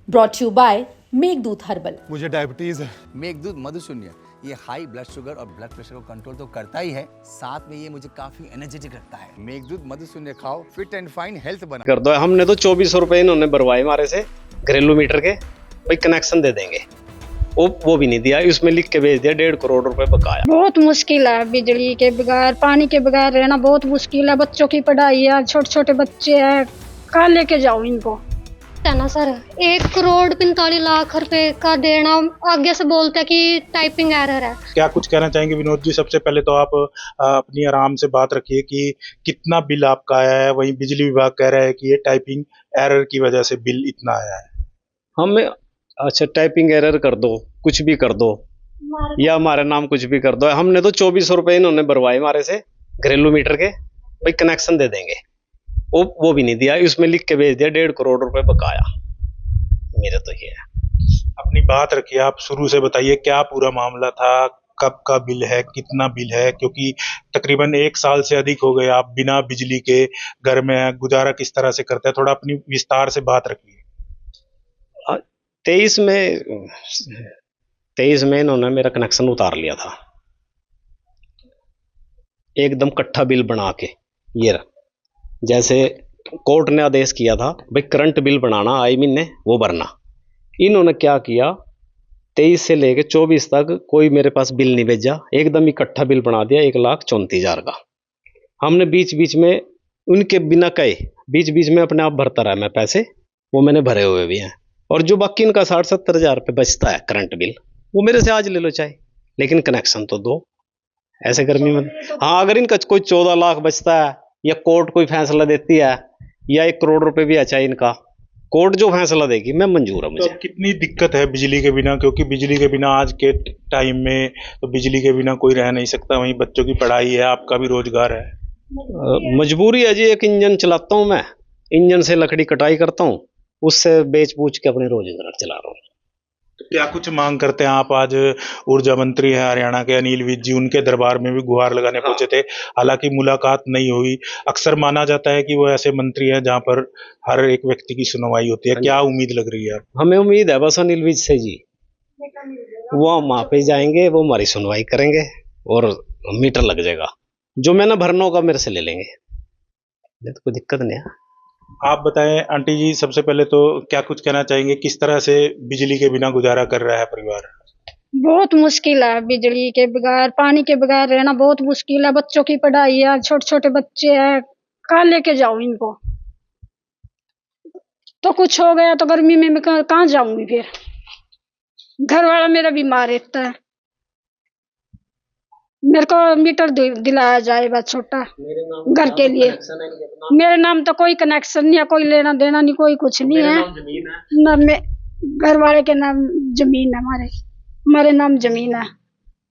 Brought you by Meghdoot herbal. मुझे diabetes है। मेघदूत मधुशून्य ये हाई ब्लड शुगर और ब्लड प्रेशर को कंट्रोल तो करता ही है, साथ में ये मुझे काफी एनर्जेटिक रखता है। मेघदूत मधुशून्य खाओ, फिट एंड फाइन हेल्थ बना कर दो। हमने तो 2400 रुपए इन्होंने भरवाए हमारे से घरेलू मीटर के, भाई कनेक्शन दे देंगे, वो भी नहीं दिया। उसमें लिख के भेज दिया 1.5 करोड़ रुपए बकाया। बहुत मुश्किल है, बिजली के बगैर पानी के बगैर रहना बहुत मुश्किल है। बच्चों की पढ़ाई है, छोटे छोटे बच्चे हैं, कहाँ लेके जाओ इनको। है ना सर, 1 करोड़ 45 लाख रुपए का देना, आगे से बोलते हैं कि टाइपिंग एरर है। क्या कुछ कहना चाहेंगे विनोद जी? सबसे पहले तो आप अपनी आराम से बात रखिए कि कितना बिल आपका आया है। वहीं बिजली विभाग कह रहा है कि ये टाइपिंग एरर की वजह से बिल इतना आया है। हमें अच्छा टाइपिंग एरर कर दो, कुछ भी कर दो, या हमारे नाम कुछ भी कर दो। हमने तो 2400 रुपए इन्होंने भरवाए हमारे से घरेलू मीटर के, भाई कनेक्शन दे देंगे, वो भी नहीं दिया। उसमें लिख के भेज दिया 1.5 करोड़ रुपए बकाया। मेरा तो ये है। अपनी बात रखिए, आप शुरू से बताइए क्या पूरा मामला था, कब का बिल है, कितना बिल है? क्योंकि तकरीबन 1 साल से अधिक हो गए आप बिना बिजली के घर में हैं, गुजारा किस तरह से करते हैं? थोड़ा अपनी विस्तार से बात रखिए। 23 में इन्होंने मेरा कनेक्शन उतार लिया था, एकदम कट्ठा बिल बना के। ये जैसे कोर्ट ने आदेश किया था भाई करंट बिल बनाना आए महीने वो भरना, इन्होंने क्या किया 23 से लेके 24 तक कोई मेरे पास बिल नहीं भेजा, एकदम इकट्ठा बिल बना दिया 1,34,000 का। हमने बीच बीच में उनके बिना कहे बीच बीच में अपने आप भरता रहा मैं पैसे, वो मैंने भरे हुए भी हैं। और जो बाकी इनका 60-70 हज़ार रुपये बचता है करंट बिल, वो मेरे से आज ले लो चाहे, लेकिन कनेक्शन तो दो। ऐसे गर्मी में हाँ, अगर इनका कोई 14 लाख बचता है या कोर्ट कोई फैसला देती है या 1 करोड़ रुपए भी अच्छा इनका, कोर्ट जो फैसला देगी मैं मंजूर है मुझे। तो कितनी दिक्कत है बिजली के बिना? क्योंकि बिजली के बिना आज के टाइम में तो बिजली के बिना कोई रह नहीं सकता। वहीं बच्चों की पढ़ाई है, आपका भी रोजगार है। मजबूरी है जी। एक इंजन चलाता हूँ मैं, इंजन से लकड़ी कटाई करता हूँ, उससे बेच पूछ के अपने रोजगार चला रहा हूँ। क्या कुछ मांग करते हैं आप? आज ऊर्जा मंत्री है हरियाणा के अनिल विज जी, उनके दरबार में भी गुहार लगाने पहुंचे थे, हालांकि मुलाकात नहीं हुई। अक्सर माना जाता है कि वो ऐसे मंत्री हैं जहां पर हर एक व्यक्ति की सुनवाई होती है। क्या उम्मीद लग रही है? हमें उम्मीद है बस अनिल विज से जी, वो वहां पे जाएंगे, वो हमारी सुनवाई करेंगे और मीटर लग जाएगा। जो मैंने भरना होगा मेरे से ले लेंगे, तो कोई दिक्कत नहीं है। आप बताएं आंटी जी, सबसे पहले तो क्या कुछ कहना चाहेंगे, किस तरह से बिजली के बिना गुजारा कर रहा है परिवार? बहुत मुश्किल है, बिजली के बगैर पानी के बगैर रहना बहुत मुश्किल है। बच्चों की पढ़ाई है, छोटे छोटे बच्चे हैं, कहाँ लेके जाओ इनको। तो कुछ हो गया तो गर्मी में मैं कहाँ जाऊंगी फिर? घर वाला मेरा बीमार रहता है, मेरे को मीटर दिलाया जाए बस छोटा घर के लिए। मेरे नाम तो कोई कनेक्शन नहीं है, कोई लेना देना नहीं, कोई कुछ नहीं है ना। मैं घर वाले के नाम जमीन है, हमारे नाम जमीन है।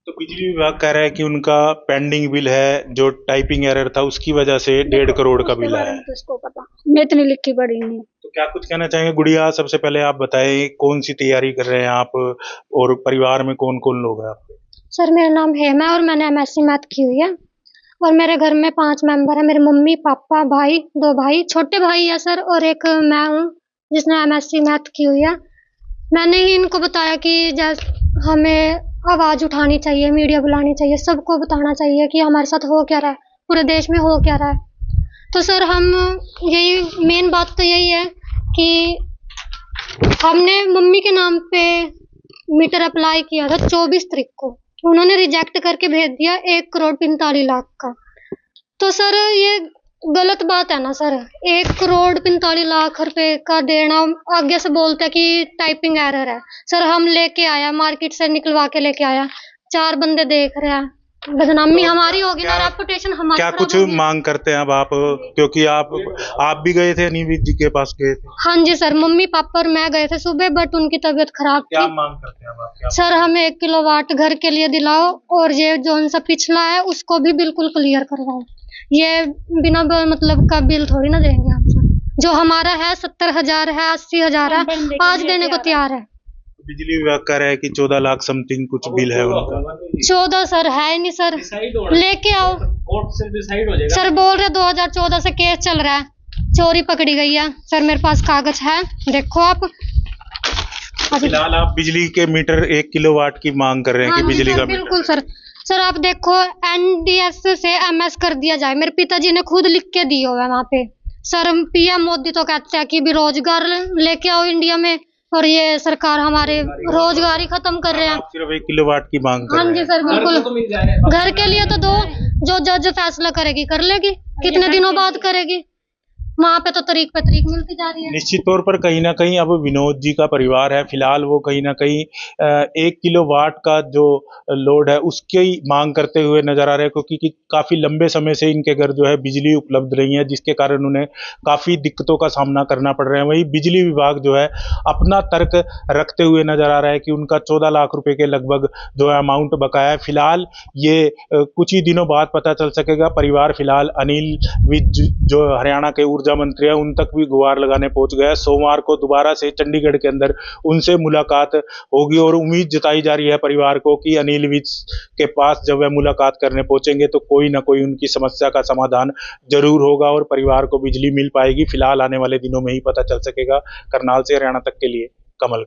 तो बिजली विभाग कह रहा है कि उनका पेंडिंग बिल है, जो टाइपिंग एरर था उसकी वजह से 1.5 करोड़ का बिल है। तो इसको पता, मैं इतनी लिखी पढ़ी नहीं। तो क्या कुछ कहना चाहेंगे गुड़िया? सबसे पहले आप बताएं कौन सी तैयारी कर रहे हैं आप, और परिवार में कौन कौन लोग हैं आपके? सर मेरा नाम हेमा और मैंने MSc मैथ की हुई है, और मेरे घर में 5 मेंबर है। मेरे मम्मी पापा भाई, 2 भाई, छोटे भाई है सर, और एक मैं हूँ जिसने MSc मैथ की हुई है। मैंने ही इनको बताया कि हमें आवाज़ उठानी चाहिए, मीडिया बुलानी चाहिए, सबको बताना चाहिए कि हमारे साथ हो क्या रहा है, पूरे देश में हो क्या रहा है। तो सर हम यही मेन बात तो यही है कि हमने मम्मी के नाम पे मीटर अप्लाई किया था 24 तारीख को, उन्होंने रिजेक्ट करके भेज दिया 1 करोड़ 45 लाख का। तो सर ये गलत बात है ना सर, 1 करोड़ 45 लाख रुपए का देना, आगे से बोलते हैं कि टाइपिंग एरर है। सर हम लेके आया, मार्केट से निकलवा के लेके आया, 4 बंदे देख रहे हैं, बदनामी हमारी होगी ना, रेपुटेशन हमारी। क्या कुछ मांग करते हैं अब आप? क्योंकि आप भी गए थे अनिल विज जी के पास, गए थे? हाँ जी सर, मम्मी पापा और मैं गए थे सुबह, बट उनकी तबीयत खराब थी। क्या मांग करते हैं आप? सर हमें 1 किलोवाट घर के लिए दिलाओ, और ये जो उनसा पिछला है उसको भी बिल्कुल क्लियर करवाओ। ये बिना मतलब का बिल थोड़ी ना देंगे हम सर। जो हमारा है 70,000 है, 80,000 है, आज देने को तैयार है। बिजली विभाग कह रहा है कि 14 लाख समथिंग कुछ बिल है उनका। 14 सर है ही नहीं सर, लेके आओ। सर बोल रहे 2014 से केस चल रहा है, चोरी पकड़ी गई है। सर मेरे पास कागज है, देखो आप। फिलहाल आप बिजली के मीटर 1 किलोवाट की मांग कर रहे हैं हाँ कि जी बिजली सर, का मीटर। बिल्कुल सर आप देखो NDS से MS कर दिया जाए, मेरे पिताजी ने खुद लिख के दिए हुआ है वहाँ पे। सर PM मोदी तो कहते हैं कि बेरोजगार लेके आओ इंडिया में, और ये सरकार हमारे रोजगार ही खत्म कर रहे हैं। आप सिर्फ 1 किलोवाट की मांग कर हाँ रहे जी हैं। सर, बिल्कुल। घर के लिए तो दो, जो जज फैसला करेगी कर लेगी, कितने दिनों बाद करेगी, वहाँ पे तो तरीक पे तरीक मिलती जा रही है। निश्चित तौर पर कहीं ना कहीं अब विनोद जी का परिवार है, फिलहाल वो कहीं ना कहीं 1 किलोवाट का जो लोड है उसकी मांग करते हुए नजर आ रहे हैं, क्योंकि काफी लंबे समय से इनके घर जो है बिजली उपलब्ध नहीं है, जिसके कारण उन्हें काफी दिक्कतों का सामना करना पड़ रहा है। वहीं बिजली विभाग जो है अपना तर्क रखते हुए नजर आ रहा है कि उनका 14 लाख रुपए के लगभग जो है अमाउंट बकाया है। फिलहाल ये कुछ ही दिनों बाद पता चल सकेगा। परिवार फिलहाल अनिल विज जो हरियाणा के ऊर्जा मंत्री हैं उन तक भी गुहार लगाने पहुंच गया है। सोमवार को दोबारा से चंडीगढ़ के अंदर उनसे मुलाकात होगी और उम्मीद जताई जा रही है परिवार को कि अनिल विज के पास जब वह मुलाकात करने पहुंचेंगे तो कोई ना कोई उनकी समस्या का समाधान जरूर होगा और परिवार को बिजली मिल पाएगी। फिलहाल आने वाले दिनों में ही पता चल सकेगा। करनाल से हरियाणा तक के लिए कमल।